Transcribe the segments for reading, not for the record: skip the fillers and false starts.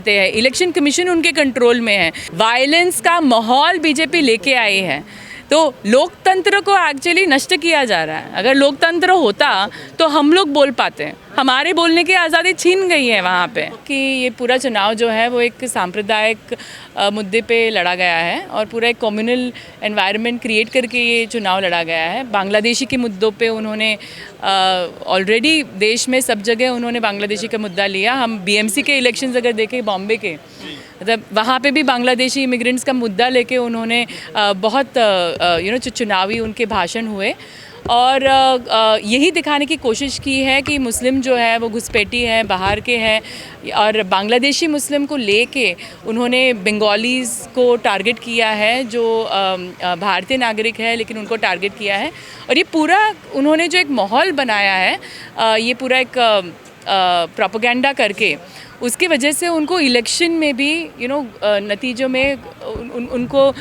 Election commission उनके control में है। वायलेंस का माहौल बीजेपी लेके आई है, तो लोकतंत्र को एक्चुअली नष्ट किया जा रहा है। अगर लोकतंत्र होता तो हम लोग बोल पाते हैं, हमारे बोलने की आज़ादी छीन गई है वहाँ पे। कि ये पूरा चुनाव जो है वो एक सांप्रदायिक मुद्दे पे लड़ा गया है और पूरा एक कम्युनल एनवायरनमेंट क्रिएट करके ये चुनाव लड़ा गया है। बांग्लादेशी के मुद्दों पे उन्होंने ऑलरेडी देश में सब जगह उन्होंने बांग्लादेशी का मुद्दा लिया। हम बीएमसी के इलेक्शंस अगर देखें बॉम्बे के, मतलब वहाँ पे भी बांग्लादेशी इमिग्रेंट्स का मुद्दा लेके उन्होंने बहुत चुनावी उनके भाषण हुए और यही दिखाने की कोशिश की है कि मुस्लिम जो है वो घुसपैठी है, बाहर के हैं। और बांग्लादेशी मुस्लिम को लेके उन्होंने बंगालीज़ को टारगेट किया है जो भारतीय नागरिक है, लेकिन उनको टारगेट किया है। और ये पूरा उन्होंने जो एक माहौल बनाया है, ये पूरा एक प्रोपेगेंडा करके, उसकी वजह से उनको इलेक्शन में भी नतीजों में उनको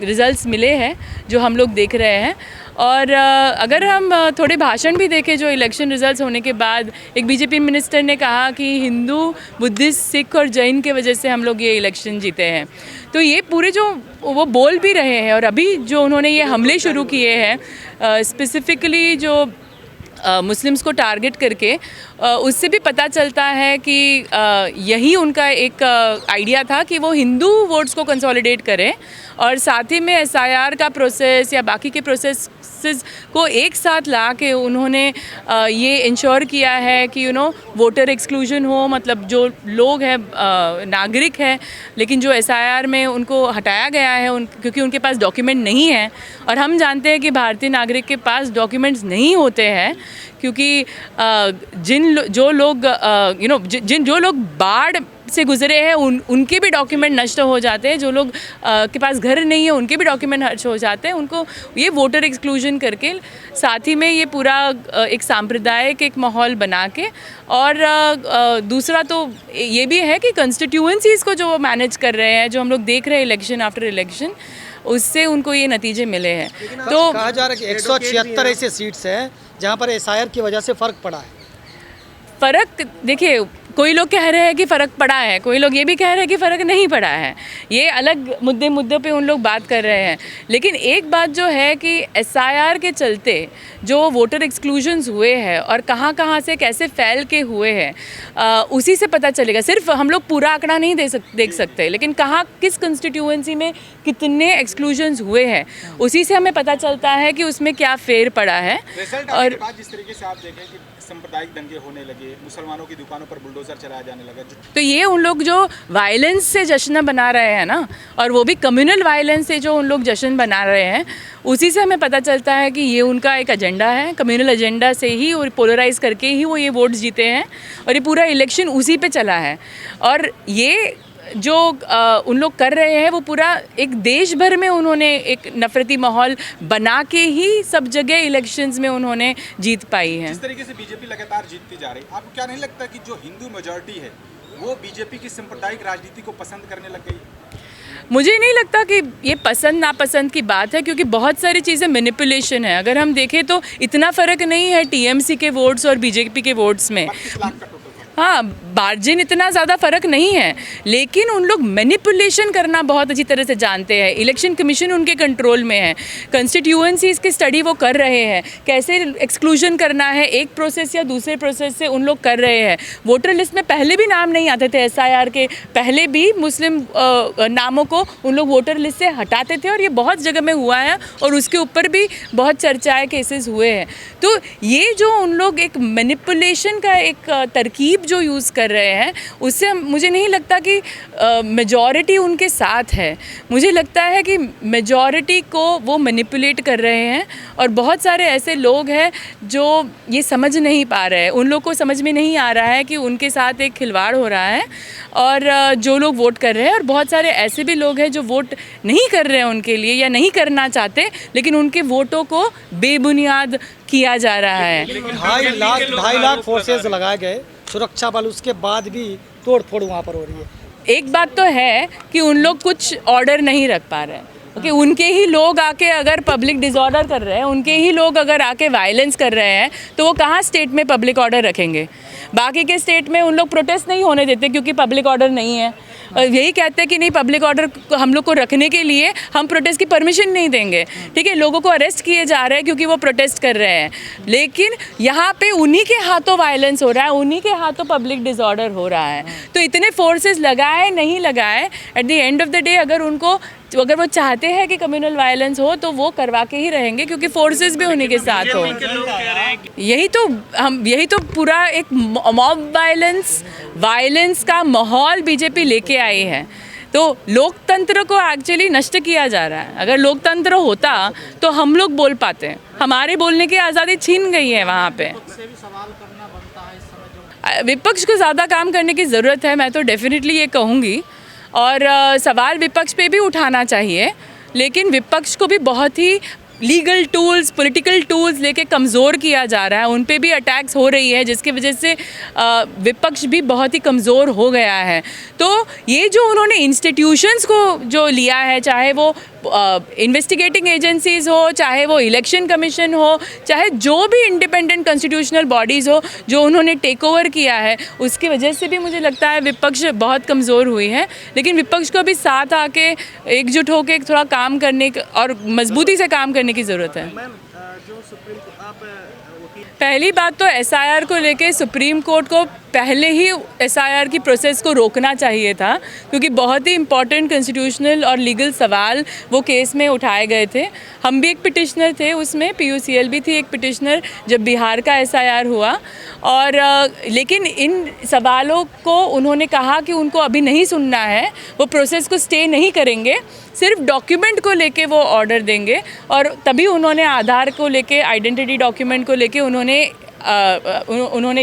रिज़ल्ट्स मिले हैं जो हम लोग देख रहे हैं। और अगर हम थोड़े भाषण भी देखें जो इलेक्शन रिजल्ट्स होने के बाद, एक बीजेपी मिनिस्टर ने कहा कि हिंदू, बुद्धिस्ट, सिख और जैन के वजह से हम लोग ये इलेक्शन जीते हैं। तो ये पूरे जो वो बोल भी रहे हैं और अभी जो उन्होंने ये हमले शुरू किए हैं स्पेसिफिकली जो मुस्लिम्स को टारगेट करके, उससे भी पता चलता है कि यही उनका एक आइडिया था कि वो हिंदू वोट्स को कंसोलिडेट करें और साथ ही में एसआईआर का प्रोसेस या बाकी के प्रोसेसेस को एक साथ ला के उन्होंने ये इंश्योर किया है कि वोटर एक्सक्लूजन हो। मतलब जो लोग हैं नागरिक हैं लेकिन जो एसआईआर में उनको हटाया गया है क्योंकि उनके पास डॉक्यूमेंट नहीं है, और हम जानते हैं कि भारतीय नागरिक के पास डॉक्यूमेंट्स नहीं होते हैं क्योंकि जो लोग बाढ़ से गुजरे हैं उनके भी डॉक्यूमेंट नष्ट हो जाते हैं। जो लोग के पास घर नहीं है उनके भी डॉक्यूमेंट नष्ट हो जाते हैं। उनको ये वोटर एक्सक्लूजन करके, साथ ही में ये पूरा एक सांप्रदायिक एक माहौल बना के, और दूसरा तो ये भी है कि कंस्टिट्यूएंसीज़ को जो मैनेज कर रहे हैं, जो हम लोग देख रहे हैं इलेक्शन आफ्टर इलेक्शन, उससे उनको ये नतीजे मिले हैं। तो कहा जा रहा है कि 176 ऐसे सीट्स हैं जहाँ पर एसआईआर की वजह से फ़र्क पड़ा है। फ़र्क देखिए, कोई लोग कह रहे हैं कि फ़र्क पड़ा है, कोई लोग ये भी कह रहे हैं कि फ़र्क नहीं पड़ा है। ये अलग मुद्दों पे उन लोग बात कर रहे हैं। लेकिन एक बात जो है कि एसआईआर के चलते जो वोटर एक्सक्लूजन्स हुए हैं और कहाँ से कैसे फैल के हुए हैं, उसी से पता चलेगा। सिर्फ हम लोग पूरा आंकड़ा नहीं देख सकते, लेकिन कहाँ किस कंस्टिट्यूएंसी में कितने एक्सक्लूजन्स हुए हैं, उसी से हमें पता चलता है कि उसमें क्या फेर पड़ा है। और जिस तरीके से आप देखें कि सांप्रदायिक दंगे होने लगे, मुसलमानों की दुकानों पर बुलडोजर चलाया जाने लगा, तो ये उन लोग जो वायलेंस से जश्न बना रहे हैं ना, और वो भी कम्युनल वायलेंस से जो उन लोग जश्न बना रहे हैं, उसी से हमें पता चलता है कि ये उनका एक एजेंडा है। कम्युनल एजेंडा से ही और पोलराइज करके ही वो ये वोट्स जीते हैं और ये पूरा इलेक्शन उसी पे चला है। और ये जो उन लोग कर रहे हैं वो पूरा एक देश भर में उन्होंने एक नफरती माहौल बना के ही सब जगह इलेक्शंस में उन्होंने जीत पाई है। जिस तरीके से बीजेपी लगातार जीतती जा रही, आपको क्या नहीं लगता कि जो हिंदू मेजॉरिटी है वो बीजेपी की सांप्रदायिक राजनीति को पसंद करने लग गई? मुझे नहीं लगता कि ये पसंद नापसंद की बात है, क्योंकि बहुत सारी चीज़ें मैनिपुलेशन है। अगर हम देखें तो इतना फ़र्क नहीं है टीएमसी के वोट्स और बीजेपी के वोट्स में। हाँ, मार्जिन इतना ज़्यादा फ़र्क नहीं है, लेकिन उन लोग मैनिपुलेशन करना बहुत अच्छी तरह से जानते हैं। इलेक्शन कमीशन उनके कंट्रोल में है, कंस्टिट्यूएंसीज़ की स्टडी वो कर रहे हैं, कैसे एक्सक्लूजन करना है एक प्रोसेस या दूसरे प्रोसेस से उन लोग कर रहे हैं। वोटर लिस्ट में पहले भी नाम नहीं आते थे, एसआईआर के पहले भी मुस्लिम नामों को उन लोग वोटर लिस्ट से हटाते थे, और ये बहुत जगह में हुआ है और उसके ऊपर भी बहुत चर्चाएँ केसेस हुए हैं। तो ये जो उन लोग एक मैनिपुलेशन का एक तरकीब जो यूज़ कर रहे हैं, उससे मुझे नहीं लगता कि मेजॉरिटी उनके साथ है। मुझे लगता है कि मेजॉरिटी को वो मैनिपुलेट कर रहे हैं, और बहुत सारे ऐसे लोग हैं जो ये समझ नहीं पा रहे हैं। उन लोग को समझ में नहीं आ रहा है कि उनके साथ एक खिलवाड़ हो रहा है, और जो लोग वोट कर रहे हैं, और बहुत सारे ऐसे भी लोग हैं जो वोट नहीं कर रहे हैं उनके लिए या नहीं करना चाहते, लेकिन उनके वोटों को बेबुनियाद किया जा रहा है। 2.5 लाख फोर्सेज लगाए गए सुरक्षा बल, उसके बाद भी तोड़ फोड़ वहाँ पर हो रही है। एक बात तो है कि उन लोग कुछ ऑर्डर नहीं रख पा रहे हैं, कि उनके ही लोग आके अगर पब्लिक डिसऑर्डर कर रहे हैं, उनके ही लोग अगर आके वायलेंस कर रहे हैं, तो वो कहाँ स्टेट में पब्लिक ऑर्डर रखेंगे। बाकी के स्टेट में उन लोग प्रोटेस्ट नहीं होने देते क्योंकि पब्लिक ऑर्डर नहीं है। यही कहते हैं कि नहीं, पब्लिक ऑर्डर हम लोग को रखने के लिए हम प्रोटेस्ट की परमिशन नहीं देंगे। ठीक है, लोगों को अरेस्ट किए जा रहे हैं क्योंकि वो प्रोटेस्ट कर रहे हैं, लेकिन यहाँ पे उन्हीं के हाथों वायलेंस हो रहा है, उन्हीं के हाथों पब्लिक डिसऑर्डर हो रहा है। तो इतने फोर्सेस लगाए नहीं लगाए, at the end of the day अगर वो चाहते हैं कि कम्युनल वायलेंस हो तो वो करवा के ही रहेंगे क्योंकि फोर्सेस भी उन्हीं के साथ हो। यही तो पूरा एक मॉब वायलेंस का माहौल बीजेपी लेके आई है। तो लोकतंत्र को एक्चुअली नष्ट किया जा रहा है। अगर लोकतंत्र होता तो हम लोग बोल पाते हैं, हमारे बोलने की आज़ादी छीन गई है वहाँ पे। विपक्ष को ज़्यादा काम करने की ज़रूरत है, मैं तो डेफिनेटली ये कहूँगी। और सवाल विपक्ष पे भी उठाना चाहिए, लेकिन विपक्ष को भी बहुत ही लीगल टूल्स, पॉलिटिकल टूल्स लेके कमज़ोर किया जा रहा है। उन पे भी अटैक्स हो रही है जिसकी वजह से विपक्ष भी बहुत ही कमज़ोर हो गया है। तो ये जो उन्होंने इंस्टीट्यूशंस को जो लिया है, चाहे वो इन्वेस्टिगेटिंग एजेंसीज हो, चाहे वो इलेक्शन कमीशन हो, चाहे जो भी इंडिपेंडेंट कॉन्स्टिट्यूशनल बॉडीज़ हो, जो उन्होंने टेक ओवर किया है, उसकी वजह से भी मुझे लगता है विपक्ष बहुत कमज़ोर हुई है। लेकिन विपक्ष को भी साथ आके एकजुट होकर थोड़ा काम करने और मजबूती से काम करने की ज़रूरत है। पहली बात तो एसआईआर को लेके सुप्रीम कोर्ट को पहले ही एसआईआर की प्रोसेस को रोकना चाहिए था, क्योंकि बहुत ही इम्पॉर्टेंट कॉन्स्टिट्यूशनल और लीगल सवाल वो केस में उठाए गए थे। हम भी एक पिटिशनर थे उसमें, पीयूसीएल भी थी एक पिटिशनर जब बिहार का एसआईआर हुआ। और लेकिन इन सवालों को उन्होंने कहा कि उनको अभी नहीं सुनना है, वो प्रोसेस को स्टे नहीं करेंगे, सिर्फ डॉक्यूमेंट को लेके वो ऑर्डर देंगे। और तभी उन्होंने आधार को लेके, आइडेंटिटी डॉक्यूमेंट को लेके उन्होंने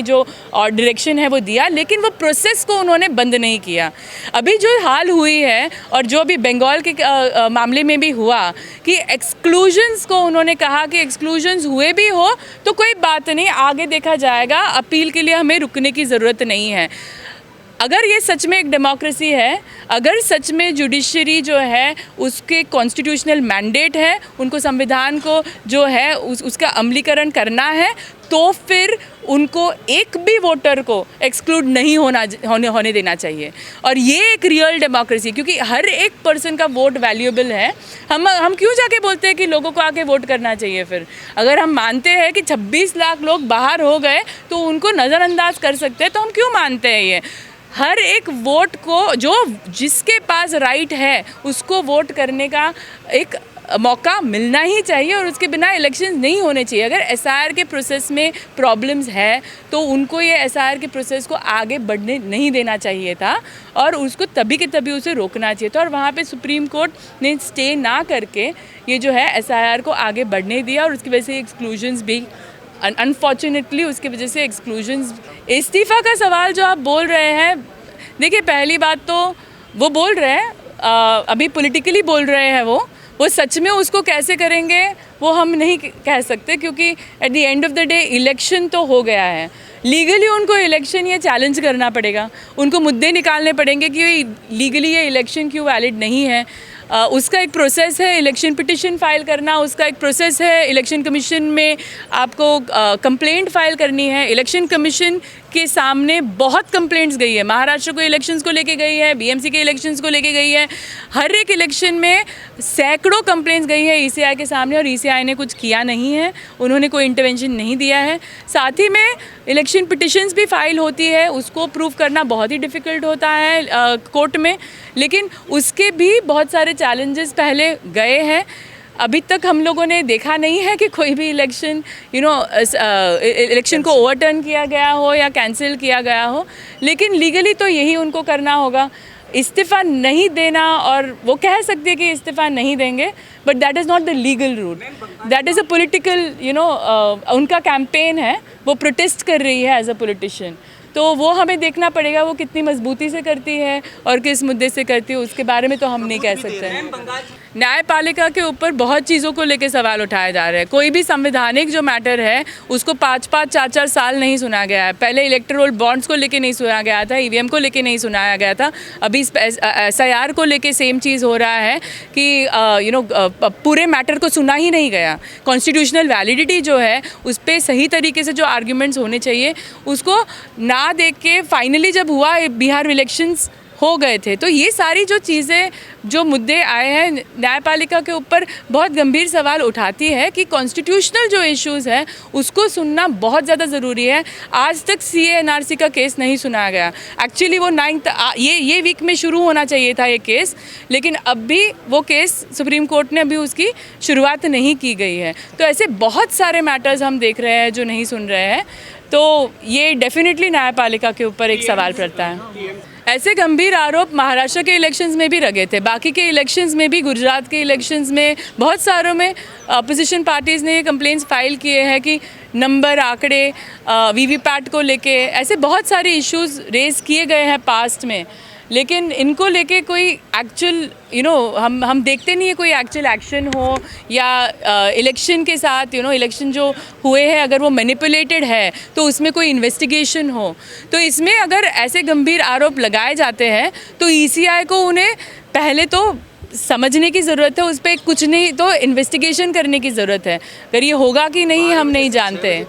जो डायरेक्शन है वो दिया, लेकिन वो प्रोसेस को उन्होंने बंद नहीं किया। अभी जो हाल हुई है और जो अभी बंगाल के मामले में भी हुआ कि एक्सक्लूजन्स को उन्होंने कहा कि एक्सक्लूजन्स हुए भी हो तो कोई बात नहीं, आगे देखा जाएगा, अपील के लिए हमें रुकने की ज़रूरत नहीं है। अगर ये सच में एक डेमोक्रेसी है, अगर सच में जुडिशरी जो है उसके कॉन्स्टिट्यूशनल मैंडेट है, उनको संविधान को जो है उसका अमलीकरण करना है, तो फिर उनको एक भी वोटर को एक्सक्लूड नहीं होने देना चाहिए। और ये एक रियल डेमोक्रेसी, क्योंकि हर एक पर्सन का वोट वैल्यूएबल है। हम क्यों जाके बोलते हैं कि लोगों को आके वोट करना चाहिए? फिर अगर हम मानते हैं कि 26 लाख लोग बाहर हो गए तो उनको नज़रअंदाज कर सकते हैं, तो हम क्यों मानते हैं ये? हर एक वोट को, जिसके पास राइट है उसको वोट करने का एक मौका मिलना ही चाहिए, और उसके बिना इलेक्शन नहीं होने चाहिए। अगर एसआईआर के प्रोसेस में प्रॉब्लम्स है तो उनको ये एसआईआर के प्रोसेस को आगे बढ़ने नहीं देना चाहिए था, और उसको तभी के तभी उसे रोकना चाहिए था। और वहाँ पे सुप्रीम कोर्ट ने स्टे ना करके ये जो है एसआईआर को आगे बढ़ने दिया, और उसकी वजह से एक्सक्लूजन्स भी अनफॉर्चुनेटली उसकी वजह से एक्सक्लूजन्स। इस्तीफ़ा का सवाल जो आप बोल रहे हैं, देखिए पहली बात तो वो बोल रहे हैं, अभी पॉलिटिकली बोल रहे हैं, वो सच में उसको कैसे करेंगे वो हम नहीं कह सकते, क्योंकि at the end of the day election तो हो गया है। लीगली उनको इलेक्शन ये चैलेंज करना पड़ेगा, उनको मुद्दे निकालने पड़ेंगे कि लीगली ये इलेक्शन क्यों वैलिड नहीं है। उसका एक प्रोसेस है इलेक्शन पिटिशन फाइल करना, उसका एक प्रोसेस है इलेक्शन कमीशन में आपको कंप्लेंट फाइल करनी है। इलेक्शन कमीशन के सामने बहुत कंप्लेंट्स गई है, महाराष्ट्र को इलेक्शंस को लेके गई है, बीएमसी के इलेक्शंस को लेके गई है, हर एक इलेक्शन में सैकड़ों कंप्लेंट्स गई है ईसीआई के सामने, और ईसीआई ने कुछ किया नहीं है, उन्होंने कोई इंटरवेंशन नहीं दिया है। साथ ही में इलेक्शन पिटिशंस भी फाइल होती है, उसको प्रूव करना बहुत ही डिफ़िकल्ट होता है कोर्ट में, लेकिन उसके भी बहुत सारे चैलेंजेस पहले गए हैं। अभी तक हम लोगों ने देखा नहीं है कि कोई भी इलेक्शन इलेक्शन को ओवरटर्न किया गया हो या कैंसिल किया गया हो, लेकिन लीगली तो यही उनको करना होगा, इस्तीफ़ा नहीं देना। और वो कह सकते हैं कि इस्तीफ़ा नहीं देंगे, but that is not the legal route, that is a political उनका कैंपेन है, वो प्रोटेस्ट कर रही है एज अ पॉलिटिशियन। तो वो हमें देखना पड़ेगा वो कितनी मजबूती से करती है और किस मुद्दे से करती है, उसके बारे में तो हम नहीं कह सकते हैं। न्यायपालिका के ऊपर बहुत चीज़ों को लेके सवाल उठाए जा रहे हैं। कोई भी संवैधानिक जो मैटर है उसको 5-5, 4-4 साल नहीं सुना गया है। पहले इलेक्टोरल बॉन्ड्स को लेके नहीं सुना गया था, ईवीएम को लेके नहीं सुनाया गया था। अभी SIR को लेके सेम चीज़ हो रहा है कि पूरे मैटर को सुना ही नहीं गया। कॉन्स्टिट्यूशनल वैलिडिटी जो है उस पर सही तरीके से जो आर्ग्यूमेंट्स होने चाहिए उसको ना देख के फाइनली जब हुआ बिहार इलेक्शंस हो गए थे, तो ये सारी जो चीज़ें जो मुद्दे आए हैं न्यायपालिका के ऊपर बहुत गंभीर सवाल उठाती है कि कॉन्स्टिट्यूशनल जो इश्यूज़ है उसको सुनना बहुत ज़्यादा ज़रूरी है। आज तक CAA NRC का केस नहीं सुनाया गया। एक्चुअली वो 9th ये वीक में शुरू होना चाहिए था ये केस, लेकिन अब भी वो केस सुप्रीम कोर्ट ने अभी उसकी शुरुआत नहीं की गई है। तो ऐसे बहुत सारे मैटर्स हम देख रहे हैं जो नहीं सुन रहे हैं, तो ये डेफिनेटली न्यायपालिका के ऊपर एक सवाल करता है। ऐसे गंभीर आरोप महाराष्ट्र के इलेक्शंस में भी लगे थे, बाकी के इलेक्शंस में भी, गुजरात के इलेक्शंस में बहुत सारों में अपोजिशन पार्टीज़ ने ये कंप्लेंट्स फाइल किए हैं कि नंबर, आंकड़े, वीवीपैट को लेके ऐसे बहुत सारे इश्यूज रेज किए गए हैं पास्ट में, लेकिन इनको लेके कोई एक्चुअल हम देखते नहीं है कोई एक्चुअल एक्शन हो या इलेक्शन के साथ इलेक्शन जो हुए हैं अगर वो मैनिपुलेटेड है तो उसमें कोई इन्वेस्टिगेशन हो। तो इसमें अगर ऐसे गंभीर आरोप लगाए जाते हैं तो ECI को उन्हें पहले तो समझने की ज़रूरत है, उस पर कुछ नहीं तो इन्वेस्टिगेशन करने की ज़रूरत है। अगर ये होगा कि नहीं हम नहीं जानते,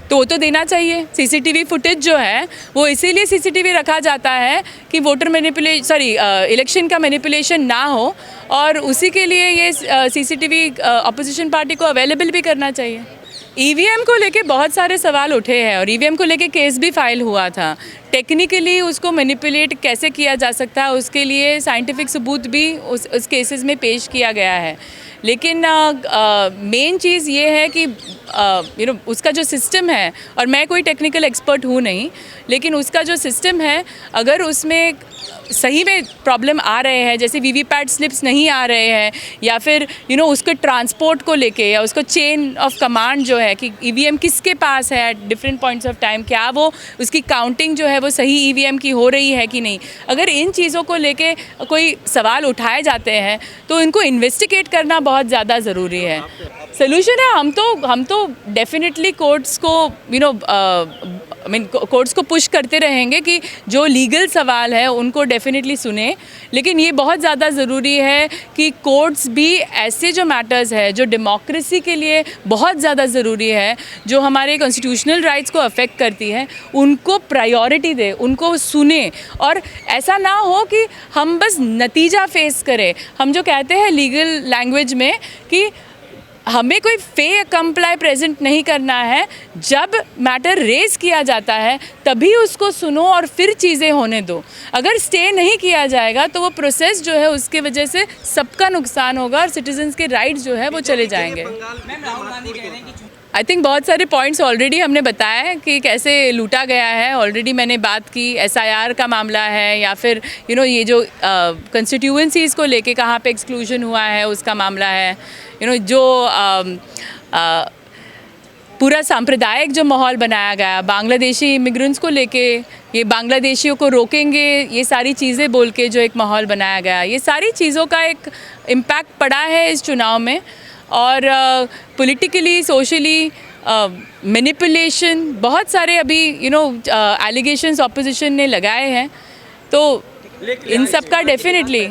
तो वो तो देना चाहिए। CCTV फुटेज जो है वो इसीलिए CCTV रखा जाता है कि वोटर इलेक्शन का मैनिपुलेशन ना हो, और उसी के लिए ये CCTV अपोजिशन पार्टी को अवेलेबल भी करना चाहिए। EVM को लेके बहुत सारे सवाल उठे हैं और EVM को लेके केस भी फाइल हुआ था। टेक्निकली उसको मैनिपुलेट कैसे किया जा सकता है उसके लिए साइंटिफिक सबूत भी उस केसेस में पेश किया गया है, लेकिन मेन चीज़ ये है कि उसका जो सिस्टम है, और मैं कोई टेक्निकल एक्सपर्ट हूँ नहीं, लेकिन उसका जो सिस्टम है अगर उसमें सही में प्रॉब्लम आ रहे हैं, जैसे वीवीपैट स्लिप्स नहीं आ रहे हैं, या फिर उसको ट्रांसपोर्ट को लेके या उसको चेन ऑफ कमांड जो है कि EVM किसके पास है at different points of time, क्या वो उसकी काउंटिंग जो है वो सही EVM की हो रही है कि नहीं, अगर इन चीज़ों को लेके कोई सवाल उठाए जाते हैं तो इनको इन्वेस्टिगेट करना बहुत ज़्यादा ज़रूरी है। सोल्यूशन है, हम तो डेफिनेटली कोर्ट्स को कोर्ट्स को पुश करते रहेंगे कि जो लीगल सवाल है उनको डेफिनेटली सुने, लेकिन ये बहुत ज़्यादा ज़रूरी है कि कोर्ट्स भी ऐसे जो मैटर्स है जो डेमोक्रेसी के लिए बहुत ज़्यादा ज़रूरी है, जो हमारे कॉन्स्टिट्यूशनल राइट्स को अफेक्ट करती है, उनको प्रायोरिटी दे, उनको सुने, और ऐसा ना हो कि हम बस नतीजा फेस करें। हम जो कहते हैं लीगल लैंग्वेज में कि हमें कोई फे कंप्लाई प्रेजेंट नहीं करना है, जब मैटर रेज किया जाता है तभी उसको सुनो और फिर चीज़ें होने दो। अगर स्टे नहीं किया जाएगा तो वो प्रोसेस जो है उसके वजह से सबका नुकसान होगा और सिटीजन्स के राइट्स जो है वो चले जाएंगे। आई थिंक बहुत सारे पॉइंट्स ऑलरेडी हमने बताया है कि कैसे लूटा गया है। ऑलरेडी मैंने बात की, SIR का मामला है, या फिर ये जो कंस्टिट्यूएंसीज़ को लेके कहाँ पे एक्सक्लूजन हुआ है उसका मामला है, जो पूरा सांप्रदायिक जो माहौल बनाया गया बांग्लादेशी इमिग्रेंट्स को लेके, ये बांग्लादेशियों को रोकेंगे, ये सारी चीज़ें बोल के जो एक माहौल बनाया गया, ये सारी चीज़ों का एक इम्पैक्ट पड़ा है इस चुनाव में। और पॉलिटिकली, सोशली मैनिपुलेशन, बहुत सारे अभी एलिगेशंस ऑपोजिशन ने लगाए हैं, तो इन सब का डेफिनेटली